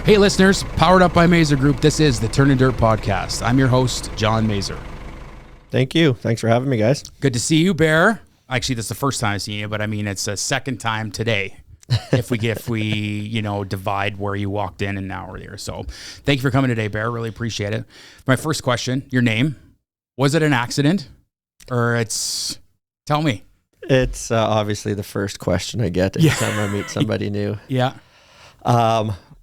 Hey listeners, powered up by Mazer Group, this is the Turnin Dirt Podcast. I'm your host, John Mazer. Thank you. Thanks for having me, guys. Good to see you, Bear. Actually, that's the first time I've seen you, but I mean, it's a second time today. if we divide where you walked in and now we're there. So thank you for coming today, Bear. Really appreciate it. My first question, your name. Was it an accident or tell me. It's obviously the first question I get anytime I meet somebody new. Yeah.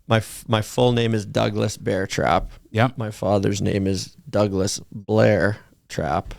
My full name is Douglas Bear Trapp. Yeah. My father's name is Douglas Blair Trapp,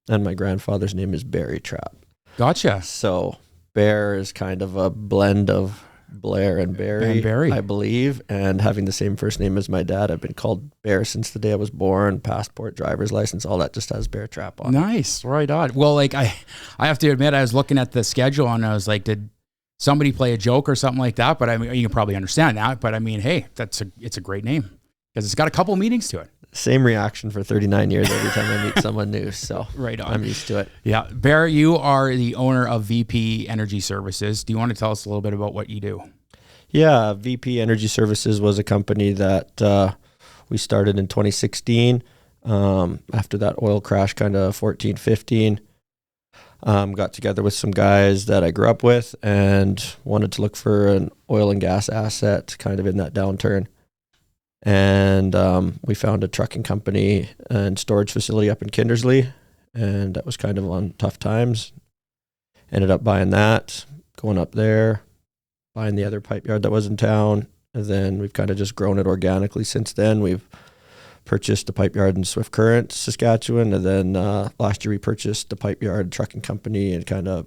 and my grandfather's name is Barry Trapp. Gotcha. So Bear is kind of a blend of Blair and Barry, I believe, and having the same first name as my dad. I've been called Bear since the day I was born. Passport, driver's license, all that just has Bear Trapp on. Nice, right on. Well, like I have to admit, I was looking at the schedule and I was like, did somebody play a joke or something like that? But I mean, you can probably understand that. But I mean, hey, it's a great name because it's got a couple meanings to it. Same reaction for 39 years every time I meet someone new. So right on. I'm used to it. Yeah. Bear, you are the owner of VP Energy Services. Do you want to tell us a little bit about what you do? Yeah. VP Energy Services was a company that we started in 2016. After that oil crash, kind of 14, 15. Got together with some guys that I grew up with and wanted to look for an oil and gas asset kind of in that downturn. And we found a trucking company and storage facility up in Kindersley, and that was kind of on tough times. Ended up buying that, going up there, buying the other pipe yard that was in town, and then we've kind of just grown it organically since then. We've purchased a pipe yard in Swift Current, Saskatchewan, and then last year we purchased the pipe yard trucking company and kind of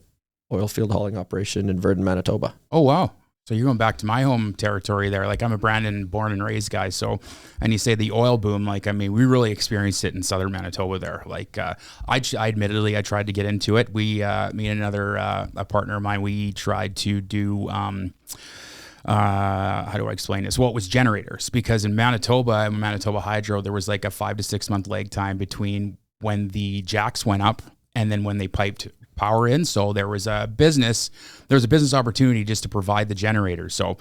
oil field hauling operation in Verdun, Manitoba. Oh, wow. So you're going back to my home territory there. Like I'm a Brandon born and raised guy. So, and you say the oil boom, like, I mean, we really experienced it in southern Manitoba there. Like I admittedly, I tried to get into it. Me and another, a partner of mine, we tried to do, how do I explain this? Well, it was generators because in Manitoba Hydro, there was like a 5 to 6 month lag time between when the jacks went up and then when they piped power in. So there was a business opportunity just to provide the generators. So,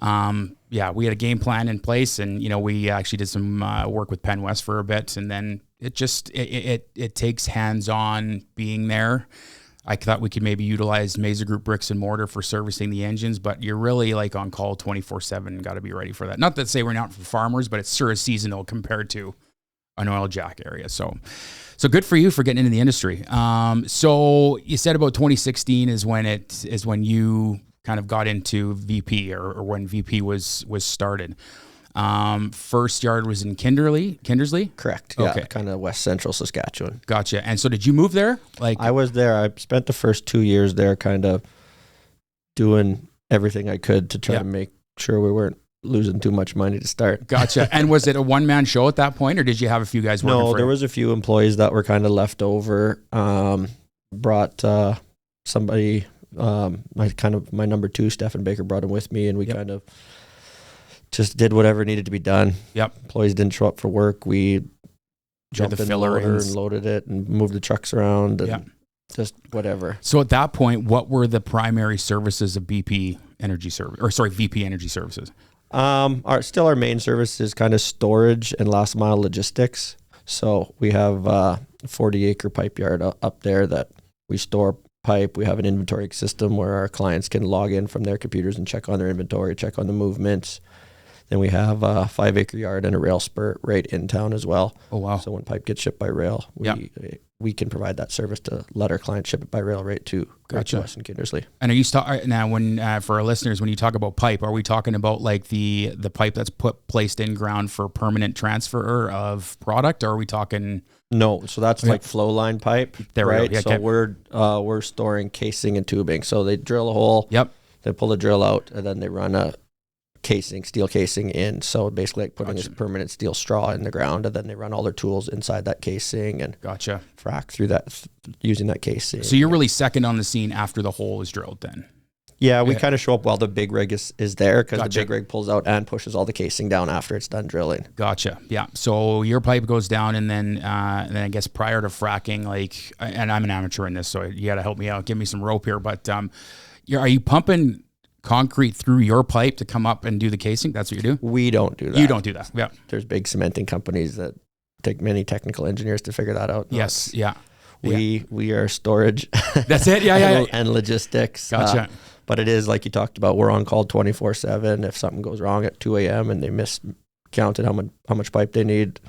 we had a game plan in place and, we actually did some work with Penn West for a bit. And then it takes hands-on being there. I thought we could maybe utilize Mazer Group bricks and mortar for servicing the engines, but you're really like on call 24/7. Got to be ready for that. Not that say we're not for farmers, but it's sure seasonal compared to an oil jack area. So good for you for getting into the industry. So you said about 2016 is when you kind of got into VP or when VP was started. First yard was in Kindersley? Correct. Yeah, okay. Kind of west central Saskatchewan. Gotcha. And so did you move there? Like I was there. I spent the first 2 years there kind of doing everything I could to try to make sure we weren't losing too much money to start. Gotcha. And was it a one-man show at that point or did you have a few guys working for you? No, there was a few employees that were kind of left over. Brought somebody, my number two, Stephen Baker, brought him with me and we kind of just did whatever needed to be done. Yep. Employees didn't show up for work. We jumped in the loader and loaded it and moved the trucks around and just whatever. So at that point, what were the primary services of VP Energy Services? Our main service is kind of storage and last mile logistics. So we have a 40-acre pipe yard up there that we store pipe. We have an inventory system where our clients can log in from their computers and check on their inventory, check on the movements. Then we have a 5-acre yard and a rail spur right in town as well. Oh, wow. So when pipe gets shipped by rail, we can provide that service to let our clients ship it by rail right to us in Kindersley. And are you now when for our listeners, when you talk about pipe, are we talking about like the pipe that's placed in ground for permanent transfer of product, or are we talking? No, so that's like flow line pipe, right? Yeah, so we're storing casing and tubing. So they drill a hole. Yep. They pull the drill out, and then they run a steel casing in. So basically like putting this permanent steel straw in the ground, and then they run all their tools inside that casing and frack through that using that casing. So you're really second on the scene after the hole is drilled then? Yeah, we kind of show up while the big rig is there because the big rig pulls out and pushes all the casing down after it's done drilling. Gotcha. Yeah. So your pipe goes down and then I guess prior to fracking, like, and I'm an amateur in this, so you got to help me out, give me some rope here. But are you pumping concrete through your pipe to come up and do the casing? That's what you do? We don't do that. You don't do that. Yeah. There's big cementing companies that take many technical engineers to figure that out. Yes. Yeah. We are storage. That's it. Yeah. And logistics. Gotcha. But it is like you talked about. We're on call 24/7. If something goes wrong at 2 a.m. and they miscounted how much pipe they need,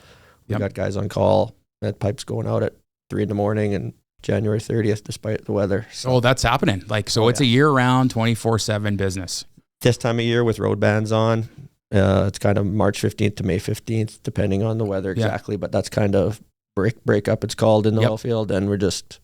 we got guys on call. That pipe's going out at 3 a.m. and January 30th, despite the weather. So that's happening. It's a year-round, 24/7 business. This time of year with road bans on, it's kind of March 15th to May 15th, depending on the weather exactly. But that's kind of break up. It's called in the oil field, and we're just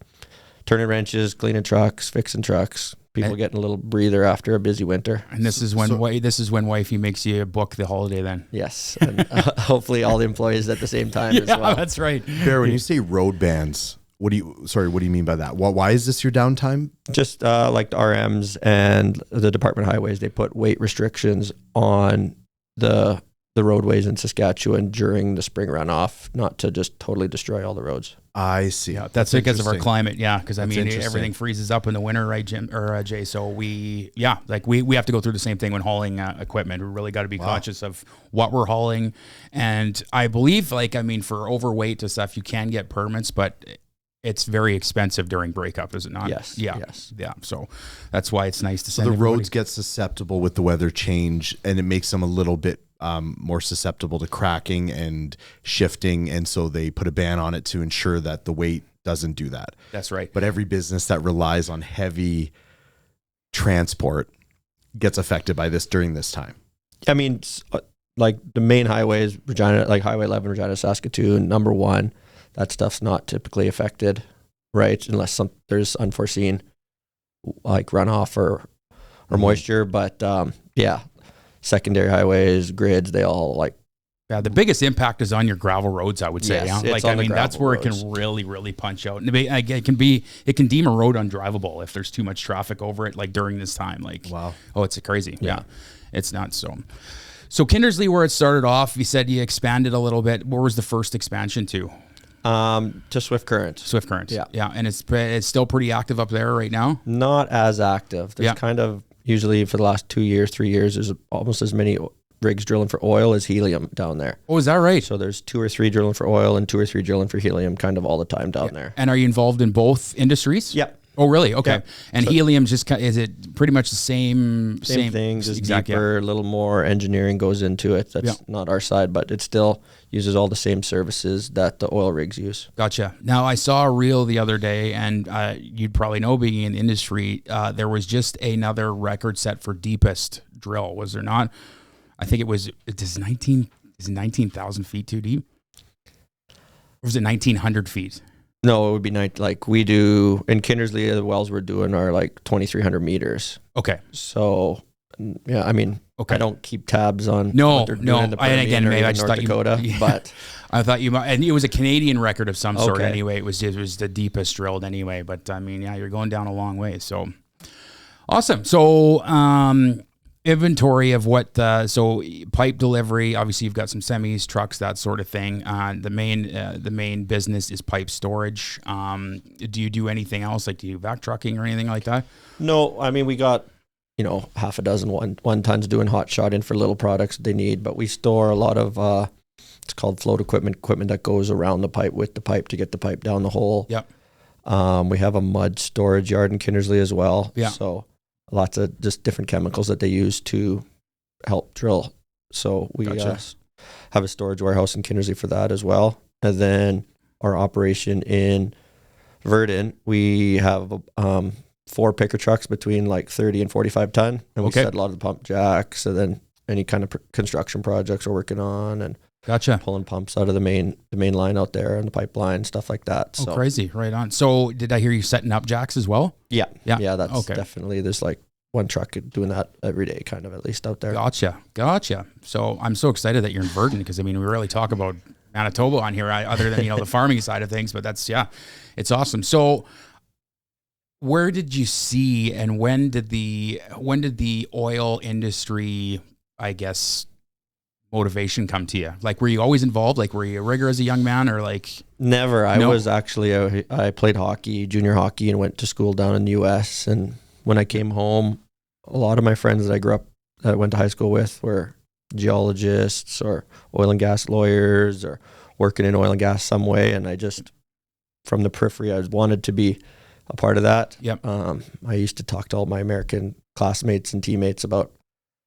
turning wrenches, cleaning trucks, fixing trucks. People getting a little breather after a busy winter. And this is when wifey makes you book the holiday then. Yes. And hopefully all the employees at the same time as well. That's right. Bear, when you say road bans, what do you mean by that? Why is this your downtime? Just like the RMs and the Department of Highways, they put weight restrictions on the roadways in Saskatchewan during the spring runoff, not to just totally destroy all the roads. I see. Yeah, that's because of our climate. Yeah, because everything freezes up in the winter, right, Jim or Jay? So we have to go through the same thing when hauling equipment. We really got to be conscious of what we're hauling, and I believe, for overweight to stuff, you can get permits, but it's very expensive during breakup, is it not? Yes. Yeah. Yes. Yeah. So that's why it's nice to send. So the roads get susceptible with the weather change, and it makes them a little bit more susceptible to cracking and shifting, and so they put a ban on it to ensure that the weight doesn't do that. That's right. But every business that relies on heavy transport gets affected by this during this time. I mean, like the main highways, Regina, like Highway 11, Regina, Saskatoon, number 1, that stuff's not typically affected, right? Unless there's unforeseen like runoff or moisture. But secondary highways, grids, they all the biggest impact is on your gravel roads, I would say. Yes, that's where roads. It can really punch out. And it can deem a road undrivable if there's too much traffic over it, during this time. Wow. Oh, it's crazy. Yeah. It's not so. So Kindersley, where it started off, you said you expanded a little bit. Where was the first expansion to? To Swift Current. Swift Current. Yeah. Yeah. And it's still pretty active up there right now? Not as active. There's kind of, usually for the last 2 years, 3 years, there's almost as many rigs drilling for oil as helium down there. Oh, is that right? So there's 2 or 3 drilling for oil and 2 or 3 drilling for helium kind of all the time down there. And are you involved in both industries? Yeah. Oh, really? Okay. Yeah. And helium is it pretty much the same thing, just deeper, a little more engineering goes into it. That's not our side, but it still uses all the same services that the oil rigs use. Gotcha. Now, I saw a reel the other day, and you'd probably know, being in the industry, there was just another record set for deepest drill, was there not? I think it is 19,000 feet too deep? Or was it 1,900 feet? No, it would be like we do in Kindersley. The wells we're doing are like 2,300 meters. Okay. So, yeah, I mean, I don't keep tabs on. No. Maybe I just thought Dakota, but I thought you might. And it was a Canadian record of some sort anyway. It was the deepest drilled anyway. But I mean, you're going down a long way. So awesome. So inventory of what, so pipe delivery, obviously you've got some semis, trucks, that sort of thing. The main business is pipe storage. Do you do anything else? Do you vac trucking or anything like that? No, I mean, we got, half a dozen one tons doing hot shot in for little products they need, but we store a lot of, it's called float equipment that goes around the pipe with the pipe to get the pipe down the hole. Yep. We have a mud storage yard in Kindersley as well. Yeah. So lots of just different chemicals that they use to help drill. So we have a storage warehouse in Kindersley for that as well. And then our operation in Verdon, we have 4 picker trucks between 30 and 45 ton. And we set a lot of the pump jacks, and then any kind of construction projects we're working on, and pulling pumps out of the main line out there and the pipeline, stuff like that. So. Oh, crazy. Right on. So did I hear you setting up jacks as well? Yeah. That's definitely, there's one truck doing that every day, kind of, at least out there. Gotcha. So I'm so excited that you're in Verdon, because I mean, we really talk about Manitoba on here, other than, the farming side of things, but that's, it's awesome. So where did you see, and when did the oil industry, I guess, motivation come to you? Were you always involved? Were you a rigger as a young man, or Never. I was actually, I played hockey, junior hockey, and went to school down in the US. And when I came home, a lot of my friends that I went to high school with were geologists or oil and gas lawyers or working in oil and gas some way. And I just, from the periphery, I wanted to be a part of that. Yep. I used to talk to all my American classmates and teammates about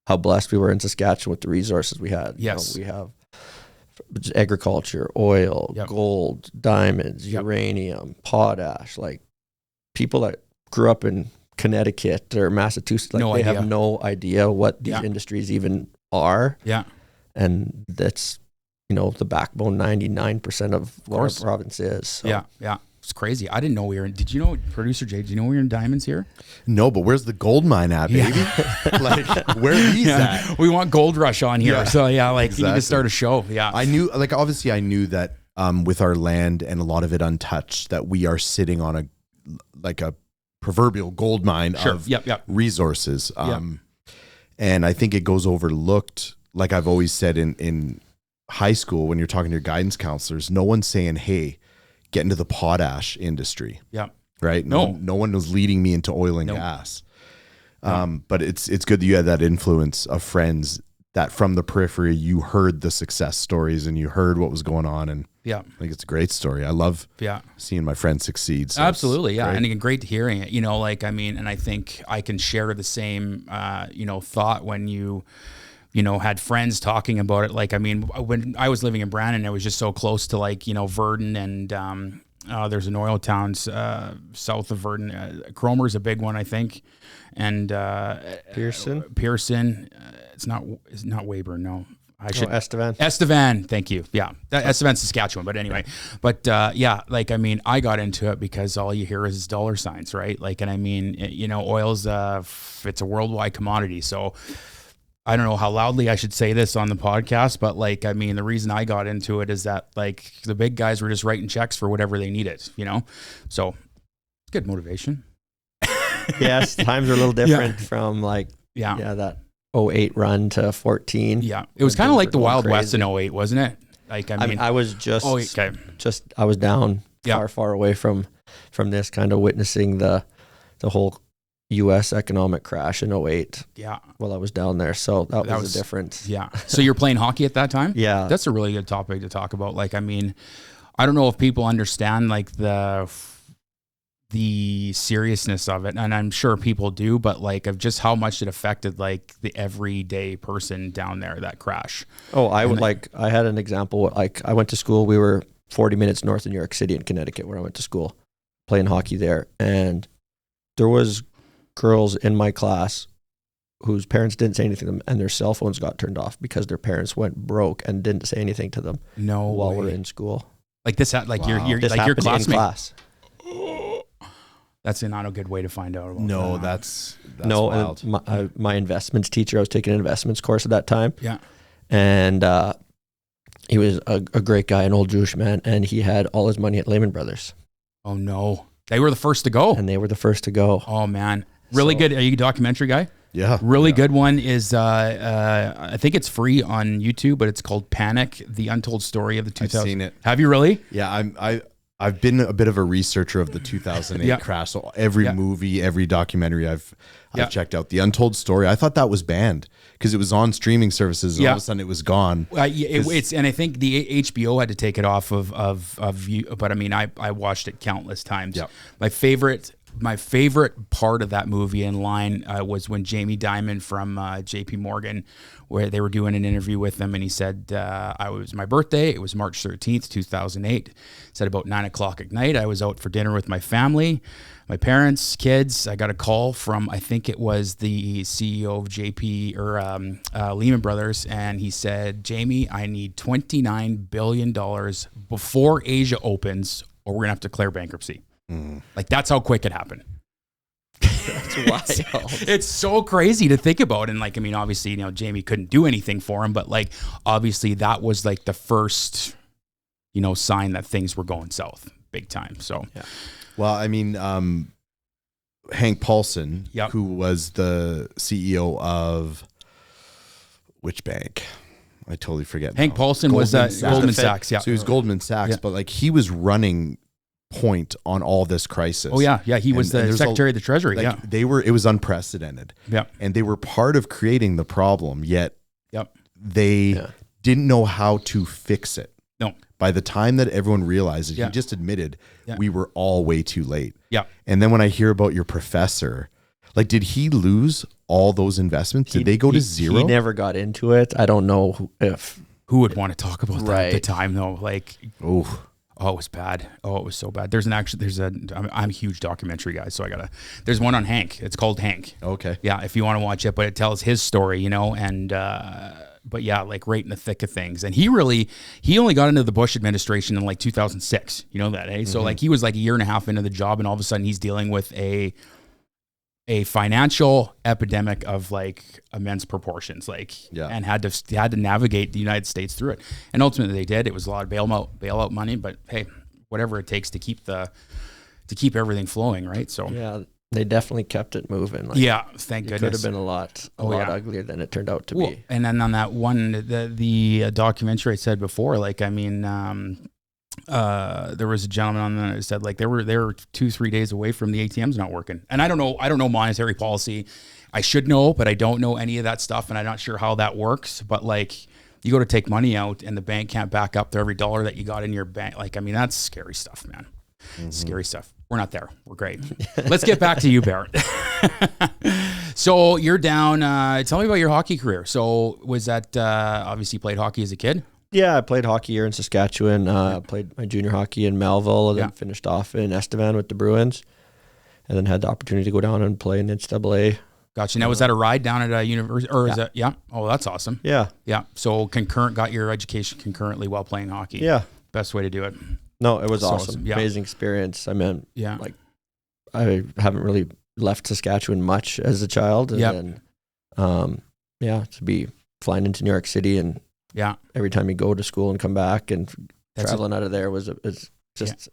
how blessed we were in Saskatchewan with the resources we had. Yes. We have agriculture, oil, Yep. gold, diamonds, Yep. uranium, potash. Like people that grew up in Connecticut or Massachusetts, like No they idea. have no idea what these Yeah. industries even are. Yeah. And that's, the backbone 99% of what our course. province is. So. Yeah. Yeah. It's crazy. I didn't know we were in. Did you know, producer Jay? Did you know we were in diamonds here? No, but where's the gold mine at, baby? Like, where are these at? We want Gold Rush on here. Yeah. So you need Exactly. to start a show. Yeah. I knew, obviously I knew that with our land and a lot of it untouched, that we are sitting on a proverbial gold mine Sure. of Yep. resources. And I think it goes overlooked. Like I've always said in high school, when you're talking to your guidance counselors, no one's saying, hey, get into the potash industry. Yeah. Right. No. No one was leading me into oil and Nope. gas. But it's good that you had that influence of friends that from the periphery, you heard the success stories and you heard what was going on. And Yeah. I think it's a great story. I love Yeah. seeing my friends succeed. So Absolutely. it's Yeah. great. And again, great hearing it, and I think I can share the same, thought when you had friends talking about it. When I was living in Brandon, it was just so close to Verdon and, there's an oil town south of Verdon. Cromer's a big one, I think. And, Pearson, it's not Weyburn. No, Estevan. Estevan, thank you. Yeah, Estevan, Saskatchewan. But anyway, I got into it because all you hear is dollar signs, right? Oil's it's a worldwide commodity. So I don't know how loudly I should say this on the podcast, but the reason I got into it is that the big guys were just writing checks for whatever they needed, So it's good motivation. Yes, times are a little different from that 08 run to 14. Yeah, it was kind of like the Wild West crazy. in 08, wasn't it? I was just, oh, okay. I was down Yeah. far away from this, kind of witnessing the whole U.S. economic crash in 08 Yeah. while I was down there. So that was a difference. Yeah. So you're playing hockey at that time? Yeah. That's a really good topic to talk about. I don't know if people understand the seriousness of it, and I'm sure people do, but of just how much it affected the everyday person down there, that crash. Oh, I had an example. I went to school. We were 40 minutes north of New York City in Connecticut, where I went to school, playing hockey there. And there was girls in my class whose parents didn't say anything to them, and their cell phones got turned off because their parents went broke and didn't say anything to them while we're in school. This, Wow. your This happened classmate. in class. That's not a good way to find out about No, that. that's No, wild. and my investments teacher, I was taking an investments course at that time. Yeah. And he was a great guy, an old Jewish man, and he had all his money at Lehman Brothers. Oh no. They were the first to go. And they were the first to go. Oh man. Really good. Are you a documentary guy? Yeah. Really good one is I think it's free on YouTube, but it's called Panic: The Untold Story of the 2000s. I've seen it. Have you really? Yeah, I've been a bit of a researcher of the 2008 Yeah. crash. So every Yeah. movie, every documentary I've Yeah. checked out. The Untold Story. I thought that was banned because it was on streaming services. And Yeah. all of a sudden it was gone. It's and I think the HBO had to take it off of you. But I watched it countless times. Yeah. My favorite part of that movie in line was when Jamie Dimon from JP Morgan, where they were doing an interview with him, and he said, it was my birthday. It was March 13th, 2008. Said about 9:00 at night, I was out for dinner with my family, my parents, kids. I got a call from, I think it was the CEO of JP or Lehman Brothers. And he said, Jamie, I need $29 billion before Asia opens, or we're gonna have to declare bankruptcy. That's how quick it happened. That's wild. It's so crazy to think about. And obviously, Jamie couldn't do anything for him, but obviously that was the first, sign that things were going south big time. So, Yeah. Well, Hank Paulson, Yep. who was the CEO of which bank? I totally forget. Hank now. Paulson was Goldman Sachs. Goldman Sachs. Yeah. So he was Goldman Sachs, Yeah. but he was running point on all this crisis. Oh yeah. He was the Secretary of the Treasury. Like, yeah. it was unprecedented. Yeah. And they were part of creating the problem, yet Yep. they didn't know how to fix it. No. By the time that everyone realized it, Yeah. he just admitted Yeah. we were all way too late. Yeah. And then when I hear about your professor, like, did he lose all those investments? Did they go to zero? He never got into it. I don't know Who would want to talk about that at the time though? Like, Oh, it was bad. Oh, it was so bad. I'm a huge documentary guy, so there's one on Hank. It's called Hank. okay. Yeah, if you want to watch it, but it tells his story, and but yeah, like right in the thick of things. And he only got into the Bush administration in like 2006. You know that, eh? So like he was like a year and a half into the job, and all of a sudden he's dealing with a financial epidemic of like immense proportions, and had to navigate the United States through it. And ultimately they did. It was a lot of bailout money, but hey, whatever it takes to keep everything flowing, right? So yeah, they definitely kept it moving. Like, yeah, thank goodness. It could have been a lot uglier than it turned out to be. And then on that one, the documentary I said before, like, I mean, there was a gentleman on there that said like they were 2-3 days away from the ATMs not working. And I don't know monetary policy. I should know, but I don't know any of that stuff, and I'm not sure how that works. But like, you go to take money out and the bank can't back up to every dollar that you got in your bank. Like, I mean, that's scary stuff, man. Scary stuff. We're not there. We're great. Let's get back to you, Barrett. So you're down. Tell me about your hockey career. So was that obviously you played hockey as a kid? Yeah, I played hockey here in Saskatchewan. Played my junior hockey in Melville, and then finished off in Estevan with the Bruins, and then had the opportunity to go down and play in NCAA. Gotcha. Now, was that a ride down at a university, or is that, Oh, that's awesome. Yeah. Yeah. So got your education concurrently while playing hockey. Yeah. Best way to do it. No, it was That's awesome. Yeah. Amazing experience. I mean, Yeah. like, I haven't really left Saskatchewan much as a child. And then, to be flying into New York City and every time you go to school and come back and traveling out of there it's just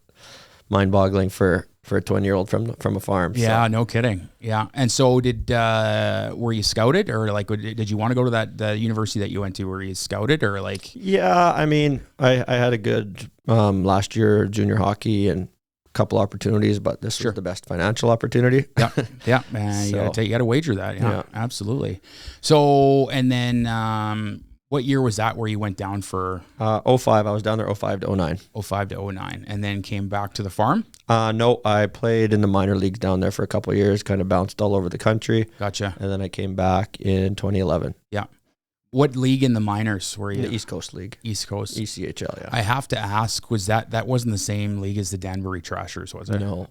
mind-boggling for a 20-year-old from a farm. Yeah, no kidding. Yeah. And so were you scouted, or like did you want to go to the university that you went to? Were you scouted, or like? Yeah, I mean, I had a good last year junior hockey and a couple opportunities, but this was the best financial opportunity. Yeah, man, you got to wager that. Yeah, absolutely. So, and then what year was that where you went down for? 05. I was down there 05 to 09. 05 to 09, and then came back to the farm? No, I played in the minor leagues down there for a couple of years, kind of bounced all over the country. Gotcha. And then I came back in 2011. Yeah. What league in the minors were you? The East Coast League. East Coast. ECHL, yeah. I have to ask, was that wasn't the same league as the Danbury Trashers, was it? No.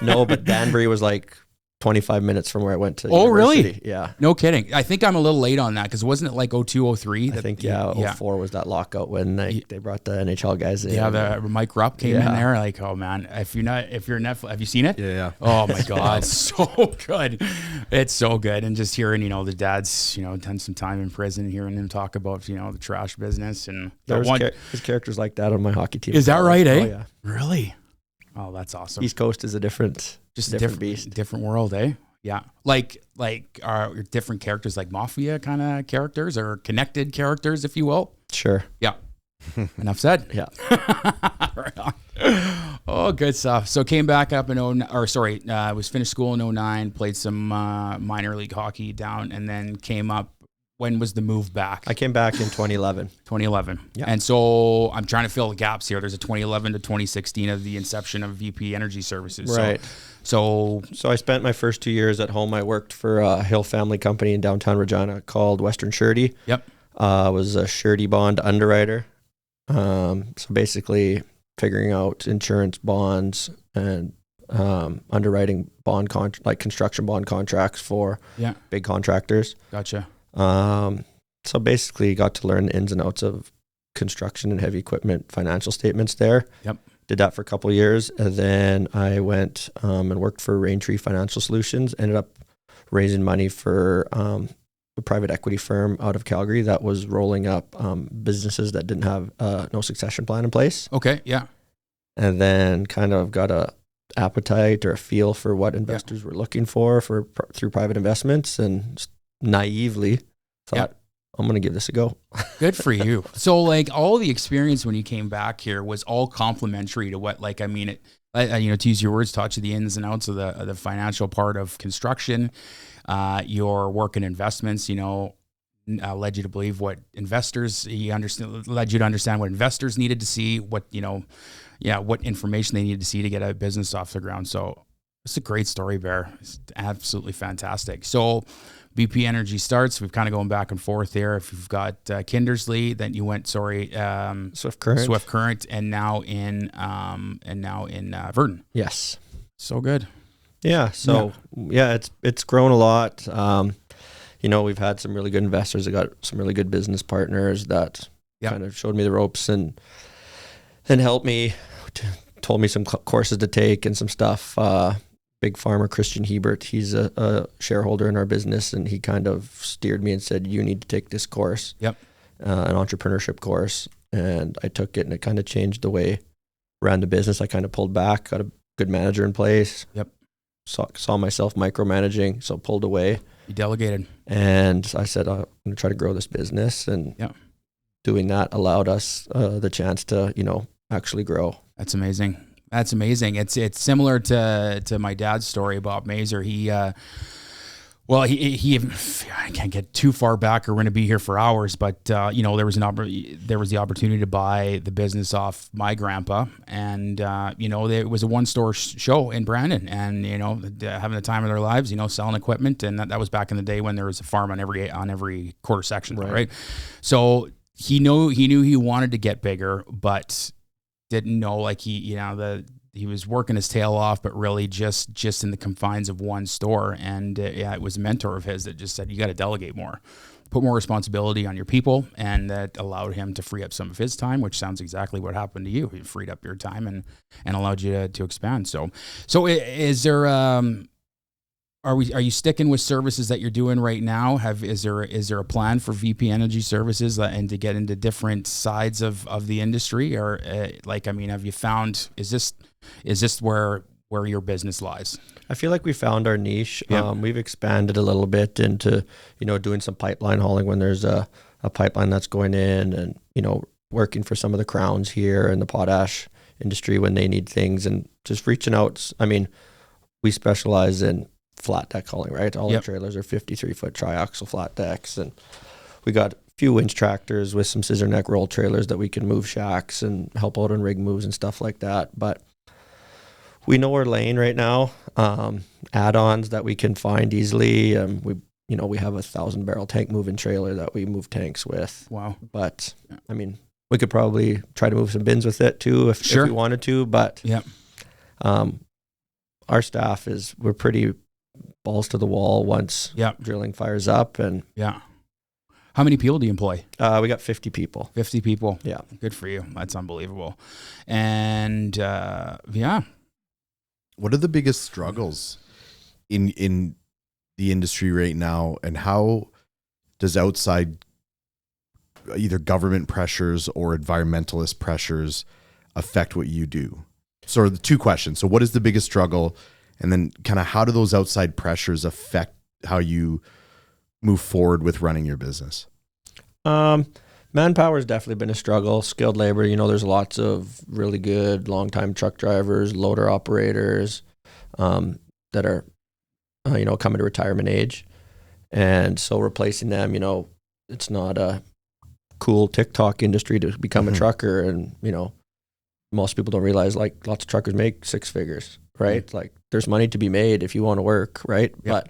No, but Danbury was like 25 minutes from where I went to university. Really? Yeah. No kidding. I think I'm a little late on that, because wasn't it like 02, 03? I think, 04 was that lockout when they brought the NHL guys in. Yeah, the Mike Rupp came in there. Like, oh man, if you're Netflix, have you seen it? Yeah. Oh my God, it's so good. It's so good. And just hearing, the dads, done some time in prison, hearing them talk about, the trash business, and there's characters like that on my hockey team. Is that right, eh? Oh, yeah. Really? Oh, that's awesome. East Coast is a different beast. Different world, eh? Yeah. Like are different characters, like mafia kind of characters, or connected characters, if you will? Sure. Yeah. Enough said. Yeah. Right on. Oh, good stuff. So came back up in was finished school in 09, played some minor league hockey down, and then came up. When was the move back? I came back in 2011. 2011. Yeah. And so I'm trying to fill the gaps here. There's a 2011 to 2016 of the inception of VP Energy Services. Right. So I spent my first 2 years at home. I worked for a Hill family company in downtown Regina called Western Surety. Yep. I was a surety bond underwriter. So basically figuring out insurance bonds and underwriting construction bond contracts for big contractors. Gotcha. So basically got to learn the ins and outs of construction and heavy equipment financial statements there. Yep. Did that for a couple of years. And then I went and worked for Raintree Financial Solutions, ended up raising money for a private equity firm out of Calgary that was rolling up businesses that didn't have no succession plan in place. Okay, yeah. And then kind of got a appetite or a feel for what investors were looking for through private investments, and naively thought I'm going to give this a go. Good for you. So like all the experience when you came back here was all complimentary to what, like, I mean, to use your words, taught you the ins and outs of the financial part of construction, your work in investments, led you to believe what investors, led you to understand what investors needed to see, what information they needed to see to get a business off the ground. So it's a great story, Bear. It's absolutely fantastic. So VP Energy starts. We've kind of going back and forth here. If you've got Kindersley, then you went, Swift Current, and now in Verdon. Yes. So good. Yeah. So it's grown a lot. We've had some really good investors. I got some really good business partners that kind of showed me the ropes and helped me, told me some courses to take and some stuff. Big farmer Christian Hebert, he's a shareholder in our business, and he kind of steered me and said, you need to take this course, an entrepreneurship course. And I took it, and it kind of changed the way I ran the business. I kind of pulled back, got a good manager in place. Yep. Saw myself micromanaging, so pulled away. You delegated. And I said, I'm going to try to grow this business. And doing that allowed us the chance to, actually grow. That's amazing. That's amazing. It's similar to my dad's story, Bob Mazer. He I can't get too far back, or we're going to be here for hours, but there was the opportunity to buy the business off my grandpa, and it was a one-store show in Brandon, and having the time of their lives, selling equipment, and that was back in the day when there was a farm on every quarter section, right? So he knew he wanted to get bigger, but didn't know, like, he was working his tail off, but really just in the confines of one store. And it was a mentor of his that just said, you got to delegate more, put more responsibility on your people. And that allowed him to free up some of his time, which sounds exactly what happened to you. He freed up your time and allowed you to expand. So is there, are you sticking with services that you're doing right now? Is there a plan for VP Energy Services and to get into different sides of the industry, or have you found, is this where your business lies? I feel like we found our niche. We've expanded a little bit into doing some pipeline hauling when there's a pipeline that's going in, and working for some of the crowns here in the potash industry when they need things, and just reaching out. I mean, we specialize in flat deck hauling, right? All our trailers are 53-foot triaxle flat decks, and we got a few winch tractors with some scissor neck roll trailers that we can move shacks and help out on rig moves and stuff like that. But we know our lane right now. Add-ons that we can find easily. We have a 1,000-barrel tank moving trailer that we move tanks with. Wow! But I mean, we could probably try to move some bins with it too if we wanted to. But our staff we're pretty balls to the wall once drilling fires up. And how many people do you employ? We got 50 people. 50 people. Yeah. Good for you. That's unbelievable. And what are the biggest struggles in the industry right now, and how does outside either government pressures or environmentalist pressures affect what you do? So the two questions. So what is the biggest struggle? And then kind of how do those outside pressures affect how you move forward with running your business? Manpower has definitely been a struggle. Skilled labor, there's lots of really good long-time truck drivers, loader operators that are, coming to retirement age. And so replacing them, it's not a cool TikTok industry to become a trucker. And, most people don't realize, like, lots of truckers make six figures, right? Mm-hmm. Like, there's money to be made if you want to work, right? Yep. But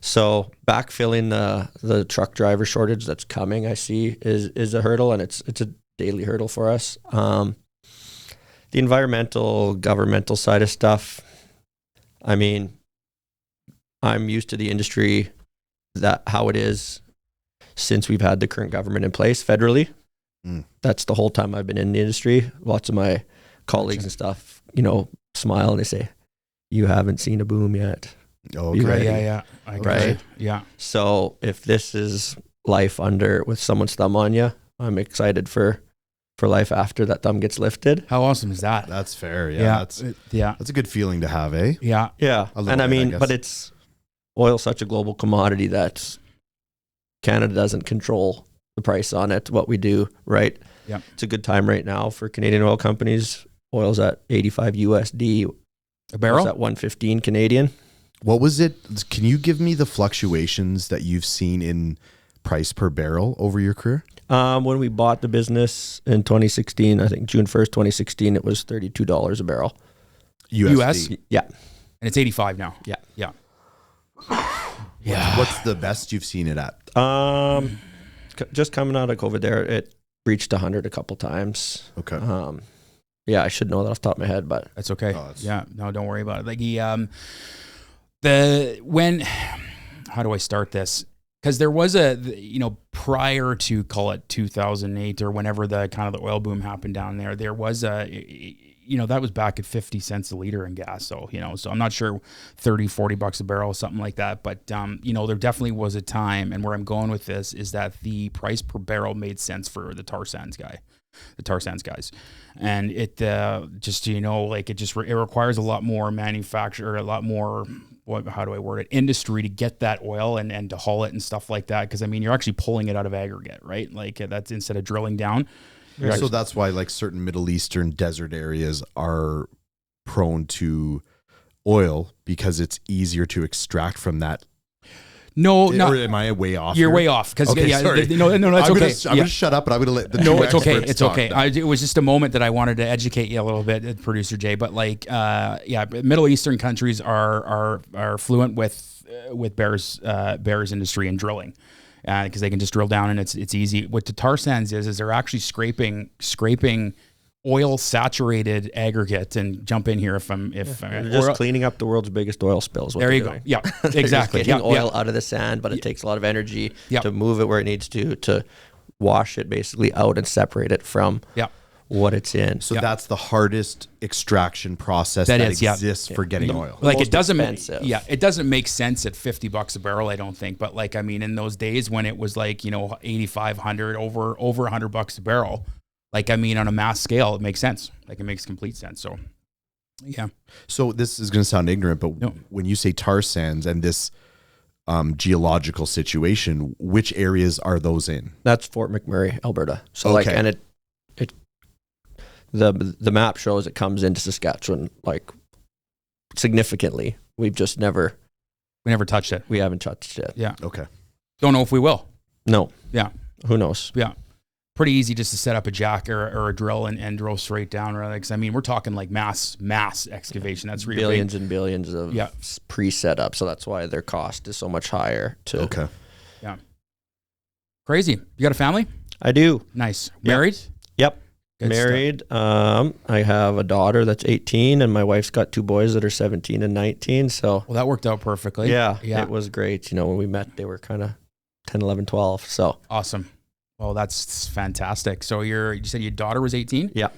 so backfilling the truck driver shortage that's coming, I see is a hurdle, and it's a daily hurdle for us. The environmental, governmental side of stuff, I mean, I'm used to the industry, how it is since we've had the current government in place federally. That's the whole time I've been in the industry. Lots of my colleagues and stuff, smile and they say, "You haven't seen a boom yet." Okay. Yeah. Right. Yeah. So if this is life with someone's thumb on you, I'm excited for life after that thumb gets lifted. How awesome is that? That's fair. Yeah. That's a good feeling to have, eh? Yeah. And I mean, but it's oil, such a global commodity that Canada doesn't control the price on it, what we do, right? Yeah. It's a good time right now for Canadian oil companies. Oil's at 85 USD. A barrel? It's at 115 Canadian. What was it? Can you give me the fluctuations that you've seen in price per barrel over your career? When we bought the business in 2016, I think June 1st, 2016, it was $32 a barrel. US? Yeah. And it's 85 now. Yeah. Yeah. What's the best you've seen it at? Just coming out of COVID there, it reached 100 a couple times. Okay. Yeah, I should know that off the top of my head, but That's okay. Oh, it's- Yeah. No, don't worry about it. Like how do I start this? Because there was prior to, call it 2008 or whenever the kind of the oil boom happened down there, there was that was back at 50 cents a liter in gas. So, so I'm not sure, $30-$40 a barrel, something like that. But, there definitely was a time, and where I'm going with this is that the price per barrel made sense for the tar sands guys. And it it requires a lot more manufacture, a lot more, how do I word it, industry to get that oil and to haul it and stuff like that. Because, you're actually pulling it out of aggregate, right? Like that's instead of drilling down. So that's why like certain Middle Eastern desert areas are prone to oil because it's easier to extract from that. No, Or am I way off? You're here? way off. Because Okay, sorry. No, that's okay. I'm gonna shut up, and I'm gonna let the No, two it's okay. experts It's talk okay. now. It was just a moment that I wanted to educate you a little bit, producer Jay. But Middle Eastern countries are fluent with Bear's industry and drilling, because they can just drill down and it's easy. What the tar sands is they're actually scraping oil saturated aggregate, and jump in here if they're just cleaning up the world's biggest oil spills. There you go. Yeah, exactly. Getting oil out of the sand, but it takes a lot of energy to move it where it needs to wash it basically out and separate it from what it's in. So that's the hardest extraction process that exists for getting oil. Like Most it doesn't, expensive. it doesn't make sense at $50 a barrel, I don't think. But in those days when it was 8,500 over $100 a barrel, on a mass scale, it makes sense. It makes complete sense. So, yeah. So this is going to sound ignorant, but when you say tar sands and this geological situation, which areas are those in? That's Fort McMurray, Alberta. So and the map shows it comes into Saskatchewan significantly. We never touched it. We haven't touched it. Yeah. Okay. Don't know if we will. No. Yeah. Who knows? Yeah. Pretty easy just to set up a jack or a drill and drill straight down. Right? Because we're talking mass excavation. That's really billions and billions of pre-set up. So that's why their cost is so much higher. Okay. Yeah. Crazy. You got a family? I do. Nice. Married? Yep. Good Married. I have a daughter that's 18, and my wife's got two boys that are 17 and 19. So that worked out perfectly. Yeah. It was great. When we met, they were kind of 10, 11, 12. So awesome. Well, that's fantastic. So you said your daughter was 18? Yeah.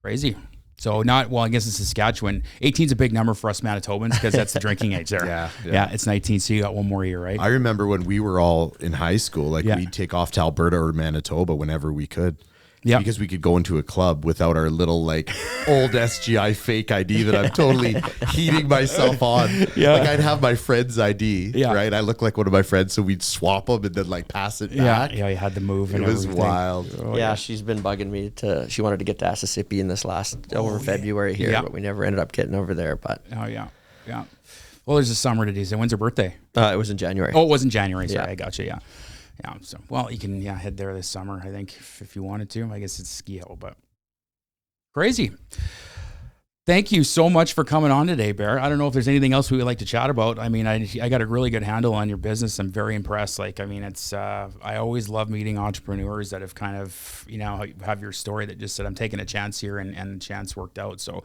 Crazy. So I guess in Saskatchewan, 18 is a big number for us Manitobans because that's the drinking age there. Yeah. It's 19, so you got one more year, right? I remember when we were all in high school, we'd take off to Alberta or Manitoba whenever we could. Yeah, because we could go into a club without our little old SGI fake ID that I'm totally heating myself on. Yeah, I'd have my friend's ID, right? I look like one of my friends, so we'd swap them and then pass it back. Yeah, you had to move. It was wild. Oh, yeah, she's been bugging me she wanted to get to Mississippi in this February here, but we never ended up getting over there. But yeah. Well, there's a summer today. So when's her birthday? It was in January. Oh, it was in January. Sorry, I got you. Yeah. Yeah, so you can head there this summer, I think, if you wanted to. I guess it's ski hill, but crazy. Thank you so much for coming on today, Bear. I don't know if there's anything else we would like to chat about. I got a really good handle on your business. I'm very impressed. It's I always love meeting entrepreneurs that have kind of, have your story that just said, I'm taking a chance here, and the chance worked out. So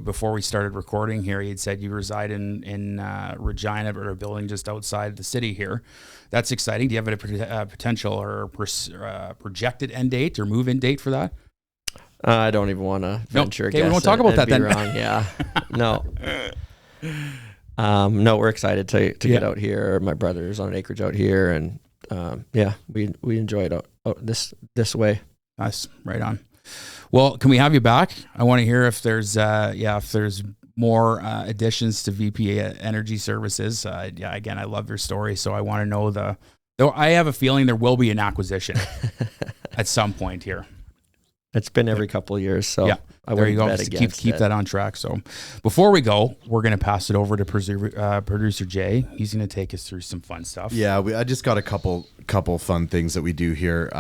before we started recording here, you'd said you reside in Regina, but are a building just outside the city here. That's exciting. Do you have a potential or projected end date or move-in date for that? I don't even want to venture a guess. We won't talk about that then. Wrong. Yeah. No. No, we're excited to get out here. My brother's on an acreage out here, and we enjoy it out this way. Nice. Right on. Well, can we have you back? I want to hear if there's more additions to VP Energy Services. Again, I love your story, so I want to know the Though I have a feeling there will be an acquisition at some point here. It's been every couple of years, so Yeah. I There you wouldn't go. bet Just against keep it. that on track. So before we go, we're going to pass it over to producer Jay. He's going to take us through some fun stuff. Yeah, I just got a couple fun things that we do here.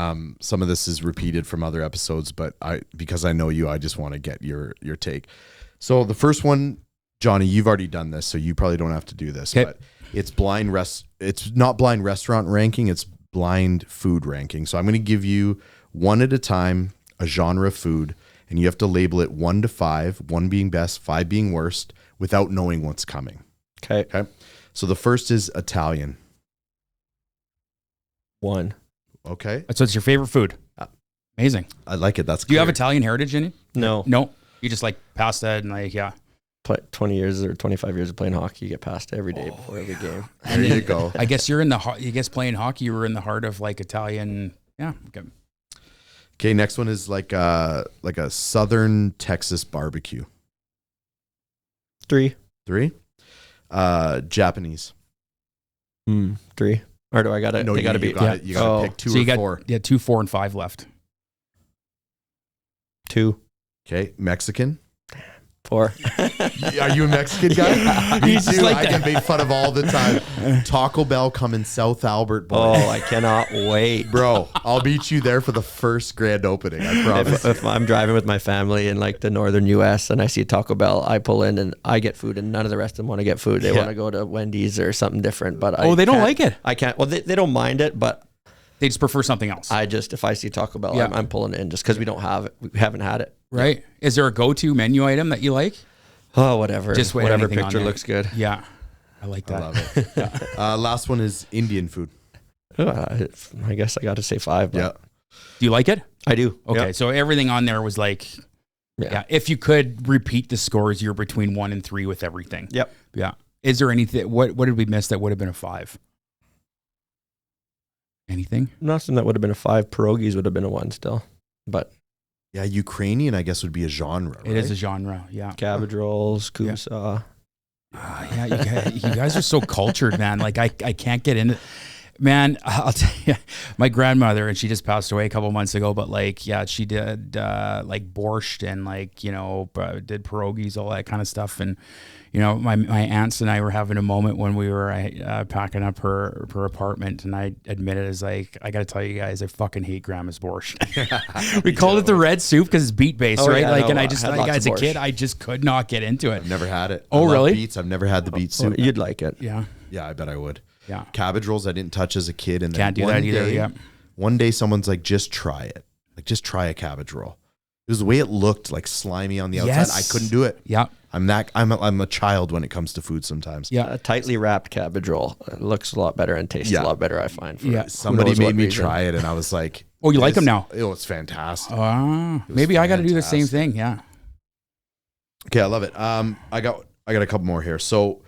Some of this is repeated from other episodes, but because I know you, I just want to get your take. So the first one, Johnny, you've already done this, so you probably don't have to do this. Okay. But it's It's not blind restaurant ranking. It's blind food ranking. So I'm going to give you one at a time a genre of food, and you have to label it 1 to 5, 1 being best, 5 being worst, without knowing what's coming. Okay. Okay. So the first is Italian. 1. Okay. So it's your favorite food. Amazing. I like it. That's Do you have clear. Italian heritage in you? No. No. You just like pasta and like, yeah. 20 years or 25 years of playing hockey, you get pasta every day before every game. There you go. I guess you're in playing hockey, you were in the heart of like Italian. Yeah. Okay. Okay, next one is like a Southern Texas barbecue. 3. 3. Japanese. 3. Or do I got it? No, they you got to be. got it. You got to pick 2 So you or got 4. 2, 4, and 5 left. 2. Okay, Mexican. 4. Are you a Mexican guy? Yeah. Me He's just too. like I that. get made fun of all the time. Taco Bell come in South Albert, boy. Oh, I cannot wait. Bro, I'll beat you there for the first grand opening. I promise. If I'm driving with my family in like the northern U.S. and I see Taco Bell, I pull in and I get food, and none of the rest of them want to get food. They Yeah. want to go to Wendy's or something different. But They don't like it. I can't. Well, they don't mind it, but They just prefer something else. if I see Taco Bell, Yeah. I'm pulling it in just because we don't have it. We haven't had it. Right. Is there a go-to menu item that you like? Oh, whatever. Just with whatever anything on picture there. looks good. Yeah. I like that. I love it. Last one is Indian food. I guess I got to say 5. But Yeah. Do you like it? I do. Okay. Yeah. So everything on there was like, yeah. If you could repeat the scores, you're between 1 and 3 with everything. Yep. Yeah. Is there anything, what did we miss that would have been a 5? Anything? Nothing that would have been a 5. Pierogies would have been a 1 still. But Yeah, Ukrainian, I guess, would be a genre, right? It is a genre. Yeah. cabbage rolls, kumsa. Yeah, you guys are so cultured, man. Like I can't get into. Man, I'll tell you, my grandmother, and she just passed away a couple months ago. But like, yeah, she did like borscht and like did pierogies, all that kind of stuff. And my aunts and I were having a moment when we were packing up her apartment, and I admitted as like, I got to tell you guys, I fucking hate grandma's borscht. We called it the red soup because it's beet based, right? Yeah, like, no, and I I just had like lots as of a kid, borscht. I just could not get into it. I've never had it. Oh, I love really? Beets. I've never had the beet soup. You'd like it. Yeah, Yeah, I bet I would. yeah. Cabbage rolls I didn't touch as a kid, and then Can't do that either. Yeah. One day someone's like, just try it. Like, just try a cabbage roll. It was the way it looked, like slimy on the outside. Yes. I couldn't do it. Yeah. I'm a child when it comes to food sometimes. Yeah. A tightly wrapped cabbage roll looks a lot better and tastes Yeah. a lot better, I find. For Yeah. who Somebody knows made what me reason. try it, and I was like, Oh, you like them this- now? Oh, it's fantastic. Maybe I got to do the same fantastic. thing. Yeah. Okay, I love it. I got a couple more here. So,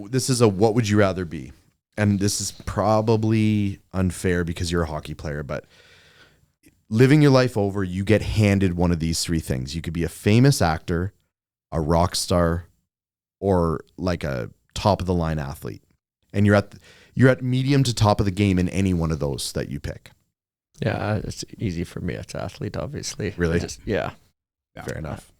this is a what would you rather be, and this is probably unfair because you're a hockey player, but living your life over, you get handed one of these 3 things. You could be a famous actor, a rock star, or like a top of the line athlete, and you're at medium to top of the game in any one of those that you pick. Yeah, it's easy for me. It's athlete, obviously. Really? Yeah. Fair enough.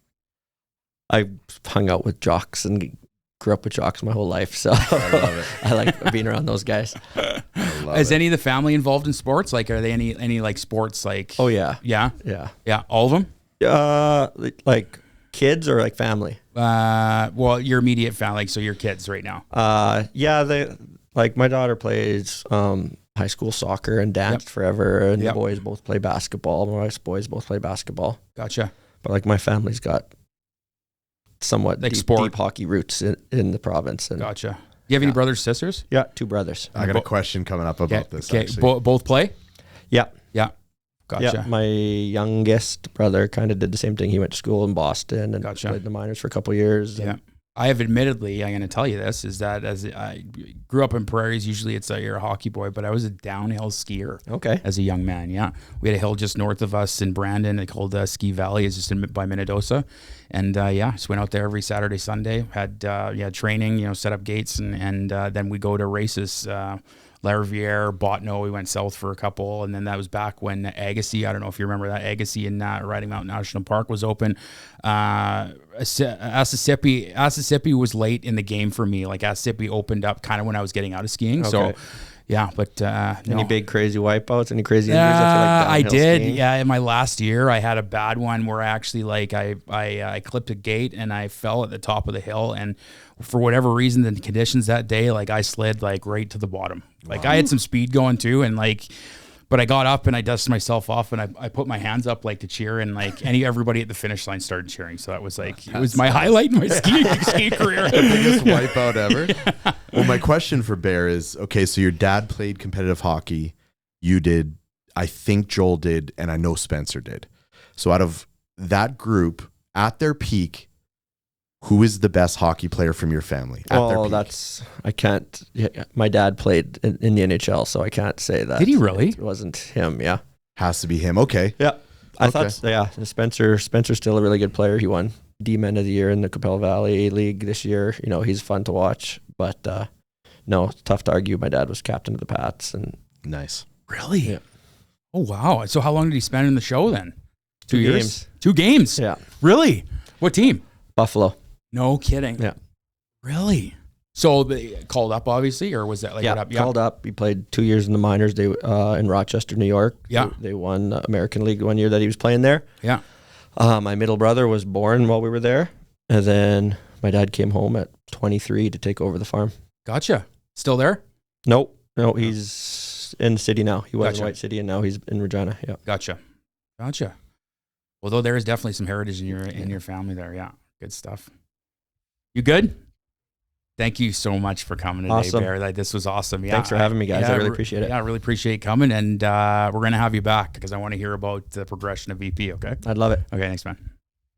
I hung out with jocks and grew up with jocks my whole life, so I love it. I like being around those guys. I love Is it. any of the family involved in sports? Like, are they any like sports? Like, Oh yeah, yeah, yeah. yeah, all of them. Like kids or like family. Well, your immediate family, like, so your kids right now. Yeah. They like my daughter plays high school soccer and danced forever, and Yep. the boys both play basketball. My wife's boys both play basketball. Gotcha. But like my family's got somewhat Like deep, sport. deep hockey roots in the province. And Gotcha. Do you have any Yeah. brothers, sisters? yeah, 2 brothers. I got a question coming up about this. Okay. Actually. Both play. Yeah. Yeah. Gotcha. Yeah, my youngest brother kind of did the same thing. He went to school in Boston and Gotcha. played the minors for a couple of years. Yeah. I have admittedly, I'm going to tell you this, is that as I grew up in prairies, usually it's you're a hockey boy, but I was a downhill skier Okay. as a young man. Yeah. We had a hill just north of us in Brandon. It's called Ski Valley. It's just by Minnedosa. And just went out there every Saturday, Sunday, had training, set up gates and then we go to races, La Riviere, Botno, we went south for a couple, and then that was back when Agassiz, I don't know if you remember that, Agassiz in Riding Mountain National Park was open. Mississippi was late in the game for me. Like Mississippi opened up kind of when I was getting out of skiing. Okay. So yeah, but any big crazy wipeouts, any crazy injuries? I did. Skiing? Yeah, in my last year, I had a bad one where I actually I clipped a gate and I fell at the top of the hill, and for whatever reason, the conditions that day, like I slid like right to the bottom. Like I had some speed going too, and but I got up and I dusted myself off and I put my hands up like to cheer, and like everybody at the finish line started cheering. So that was like, it was my highlight in my ski career. The biggest wipeout ever. Well, my question for Bear is, okay, so your dad played competitive hockey. You did, I think Joel did, and I know Spencer did. So out of that group at their peak, who is the best hockey player from your family? My dad played in the NHL, so I can't say that. Did he really? It wasn't him, yeah. Has to be him, okay. Yeah. I thought, Spencer's still a really good player. He won D-Men of the Year in the Capel Valley League this year. You know, he's fun to watch, but no, it's tough to argue. My dad was captain of the Pats. And nice. Really? Yeah. Oh, wow. So how long did he spend in the show then? 2 years. Games. 2 games? Yeah. Really? What team? Buffalo. No kidding. Yeah. Really? So they called up, obviously, or was that like called up. He played 2 years in the minors. They in Rochester, New York. Yeah. They won American League one year that he was playing there. Yeah. My middle brother was born while we were there, and then my dad came home at 23 to take over the farm. Gotcha. Still there? No, he's in the city now. He was in White City, and now he's in Regina. Yeah. Gotcha. Although there is definitely some heritage in your family there. Yeah. Good stuff. You good? Thank you so much for coming today, awesome. Bear. This was awesome. Yeah. Thanks for having me, guys. I really appreciate it. Yeah, I really appreciate you coming, and we're going to have you back because I want to hear about the progression of VP, okay? I'd love it. Okay, thanks, man.